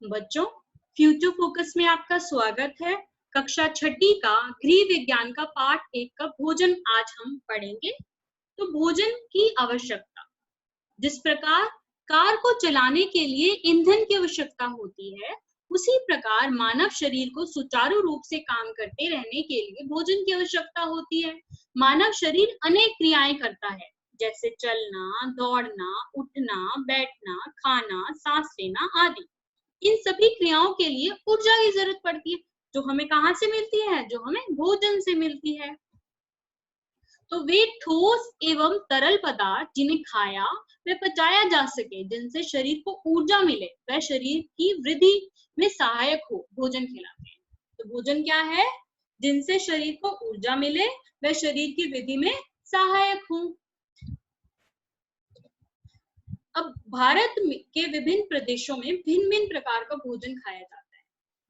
बच्चों, future focus में आपका स्वागत है। कक्षा छठी का गृह विज्ञान का पाठ 1 का भोजन आज हम पढ़ेंगे। तो भोजन की आवश्यकता, जिस प्रकार कार को चलाने के लिए ईंधन की आवश्यकता होती है, उसी प्रकार मानव शरीर को सुचारू रूप से काम करते रहने के लिए भोजन की आवश्यकता होती है। मानव शरीर अनेक क्रियाएं करता है, जैसे चलना, दौड़ना, उठना, बैठना, खाना, सांस लेना आदि। इन सभी क्रियाओं के लिए ऊर्जा की जरूरत पड़ती है, जो हमें कहाँ से मिलती है? जो हमें भोजन से मिलती है। तो वे ठोस एवं तरल पदार्थ जिन्हें खाया व पचाया जा सके, जिनसे शरीर को ऊर्जा मिले, वह शरीर की वृद्धि में सहायक हो, भोजन कहलाते हैं। तो भोजन क्या है? जिनसे शरीर को ऊर्जा मिले, वह शरीर की वृद्धि में सहायक हो। अब भारत के विभिन्न प्रदेशों में भिन्न भिन्न प्रकार का भोजन खाया जाता है,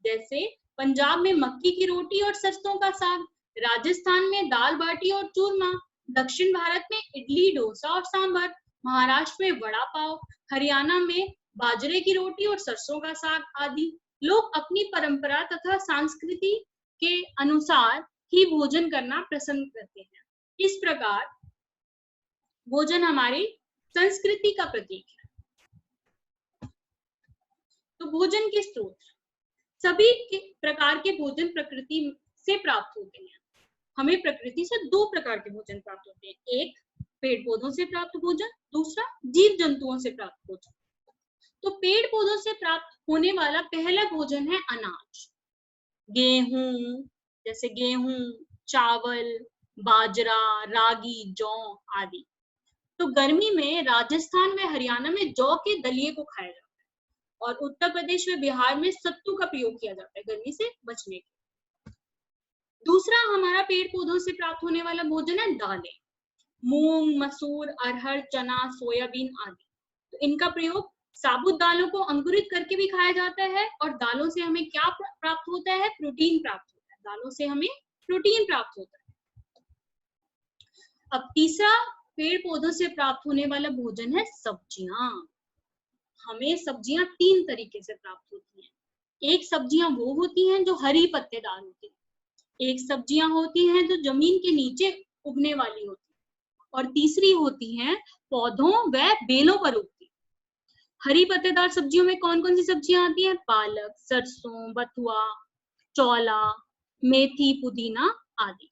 जैसे पंजाब में मक्की की रोटी और सरसों का साग, राजस्थान में दाल बाटी और चूरमा, दक्षिण भारत में इडली, डोसा और सांभर, महाराष्ट्र में वड़ा पाव, हरियाणा में बाजरे की रोटी और सरसों का साग आदि। लोग अपनी परंपरा तथा संस्कृति के अनुसार ही भोजन करना पसंद करते हैं। इस प्रकार भोजन हमारी संस्कृति का प्रतीक है। तो भोजन के स्रोत, सभी प्रकार के भोजन प्रकृति से प्राप्त होते हैं। हमें प्रकृति से 2 प्रकार के भोजन प्राप्त होते हैं, एक पेड़ पौधों से प्राप्त भोजन, दूसरा जीव जंतुओं से प्राप्त भोजन। तो पेड़ पौधों से प्राप्त होने वाला पहला भोजन है अनाज, गेहूं, जैसे गेहूं, चावल, बाजरा, रागी, जौ आदि। तो गर्मी में राजस्थान में हरियाणा में जौ के दलिये को खाया जाता है, और उत्तर प्रदेश में बिहार में सत्तू का प्रयोग किया जाता है गर्मी से बचने के। दूसरा हमारा पेड़ पौधों से प्राप्त होने वाला भोजन है दालें, मूंग, मसूर, अरहर, चना, सोयाबीन आदि। तो इनका प्रयोग साबुत दालों को अंकुरित करके भी खाया जाता है, और दालों से हमें क्या प्राप्त होता है? प्रोटीन प्राप्त होता है। दालों से हमें प्रोटीन प्राप्त होता है। अब तीसरा पेड़ पौधों से प्राप्त होने वाला भोजन है सब्जियां। हमें सब्जियां 3 तरीके से प्राप्त होती हैं। एक सब्जियां वो होती हैं जो हरी पत्तेदार होती हैं, एक सब्जियां होती हैं जो जमीन के नीचे उगने वाली होती हैं, और तीसरी होती हैं पौधों व बेलों पर उगती। हरी पत्तेदार सब्जियों में कौन कौन सी सब्जियां आती हैं? पालक, सरसों, बथुआ, चौला, मेथी, पुदीना आदि।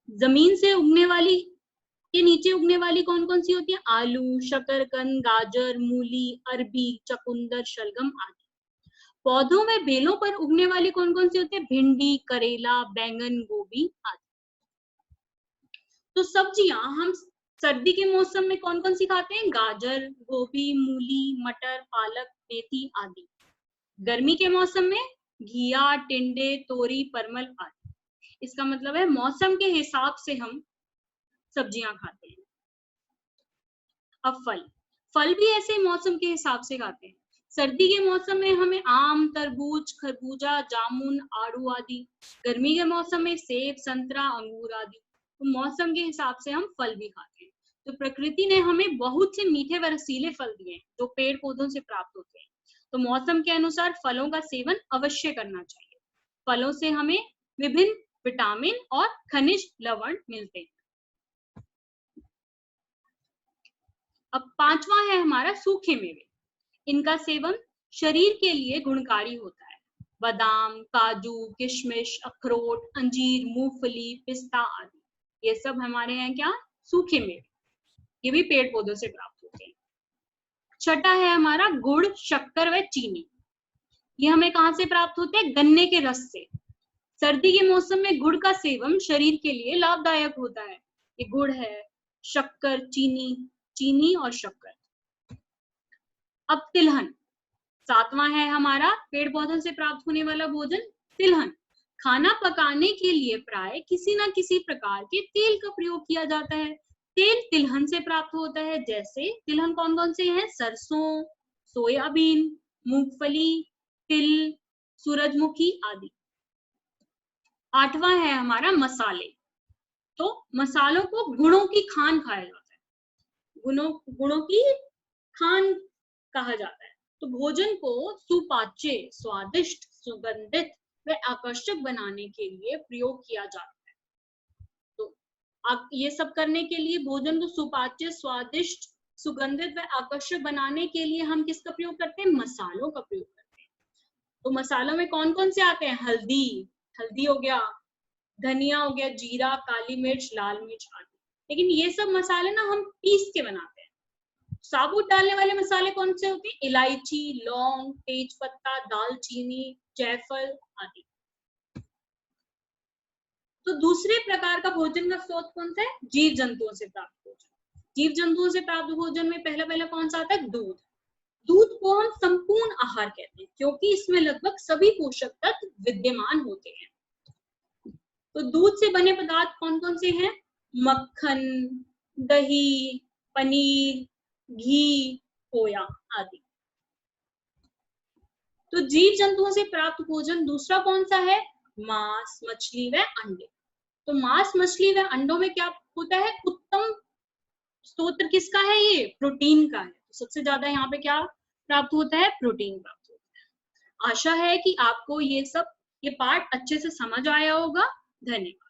जमीन से उगने वाली के नीचे उगने वाली कौन कौन सी होती है? आलू, शकरकंद, गाजर, मूली, अरबी, चकुंदर, शलगम आदि। पौधों में बेलों पर उगने वाली कौन कौन सी होती है? भिंडी, करेला, बैंगन, गोभी आदि। तो सब्जियां हम सर्दी के मौसम में कौन कौन सी खाते हैं? गाजर, गोभी, मूली, मटर, पालक, मेथी आदि। गर्मी के मौसम में घिया, टिंडे, तोरी, परमल आदि। इसका मतलब है मौसम के हिसाब से हम सब्जियां खाते हैं। अब फल भी ऐसे मौसम के हिसाब से खाते हैं। सर्दी के मौसम में हमें आम, तरबूज, खरबूजा, जामुन, आड़ू आदि। गर्मी के मौसम में सेब, संतरा, अंगूर आदि। तो मौसम के हिसाब से हम फल भी खाते हैं। तो प्रकृति ने हमें बहुत से मीठे व रसीले फल दिए हैं, जो पेड़ पौधों से प्राप्त होते हैं। तो मौसम के अनुसार फलों का सेवन अवश्य करना चाहिए। फलों से हमें विभिन्न विटामिन और खनिज लवण मिलते हैं। अब 5वां है हमारा सूखे मेवे। इनका सेवन शरीर के लिए गुणकारी होता है। बादाम, काजू, किशमिश, अखरोट, अंजीर, मूंगफली, पिस्ता आदि, ये सब हमारे हैं क्या? सूखे मेवे। ये भी पेड़ पौधों से प्राप्त होते हैं। छठा है हमारा गुड़, शक्कर व चीनी। ये हमें कहाँ से प्राप्त होते हैं? गन्ने के रस से। सर्दी के मौसम में गुड़ का सेवन शरीर के लिए लाभदायक होता है। ये गुड़ है, शक्कर, चीनी और शक्कर। अब तिलहन, 7वां है हमारा पेड़ पौधों से प्राप्त होने वाला भोजन, तिलहन। खाना पकाने के लिए प्राय किसी न किसी प्रकार के तेल का प्रयोग किया जाता है। तेल तिलहन से प्राप्त होता है। जैसे तिलहन कौन कौन से हैं? सरसों, सोयाबीन, मूंगफली, तिल, सूरजमुखी आदि। 8वां है हमारा मसाले। तो मसालों को गुणों की खान खाया जाता है। गुणों की खान कहा जाता है। तो भोजन को सुपाच्य, स्वादिष्ट, सुगंधित व आकर्षक बनाने के लिए प्रयोग किया जाता है। तो आप ये सब करने के लिए, भोजन को सुपाच्य, स्वादिष्ट, सुगंधित व आकर्षक बनाने के लिए हम किसका प्रयोग करते हैं? मसालों का प्रयोग करते हैं। तो मसालों में कौन कौन से आते हैं? हल्दी हो गया, धनिया हो गया, जीरा, काली मिर्च, लाल मिर्च आदि। लेकिन ये सब मसाले ना हम पीस के बनाते हैं। साबुत डालने वाले मसाले कौन से होते हैं? इलायची, लौंग, तेज पत्ता, दालचीनी, जायफल आदि। तो दूसरे प्रकार का भोजन का स्रोत कौन सा है? जीव जंतुओं से प्राप्त भोजन। जीव जंतुओं से प्राप्त भोजन में पहला कौन सा आता है? दूध। दूध को हम संपूर्ण आहार कहते हैं क्योंकि इसमें लगभग सभी पोषक तत्व विद्यमान होते हैं। तो दूध से बने पदार्थ कौन कौन से हैं? मक्खन, दही, पनीर, घी, खोया आदि। तो जीव जंतुओं से प्राप्त भोजन दूसरा कौन सा है? मांस, मछली व अंडे। तो मांस, मछली व अंडों में क्या होता है? उत्तम स्रोत किसका है? ये प्रोटीन का है। तो सबसे ज्यादा यहाँ पे क्या प्राप्त होता है? प्रोटीन प्राप्त होता है। आशा है कि आपको ये पार्ट अच्छे से समझ आया होगा। धन्यवाद।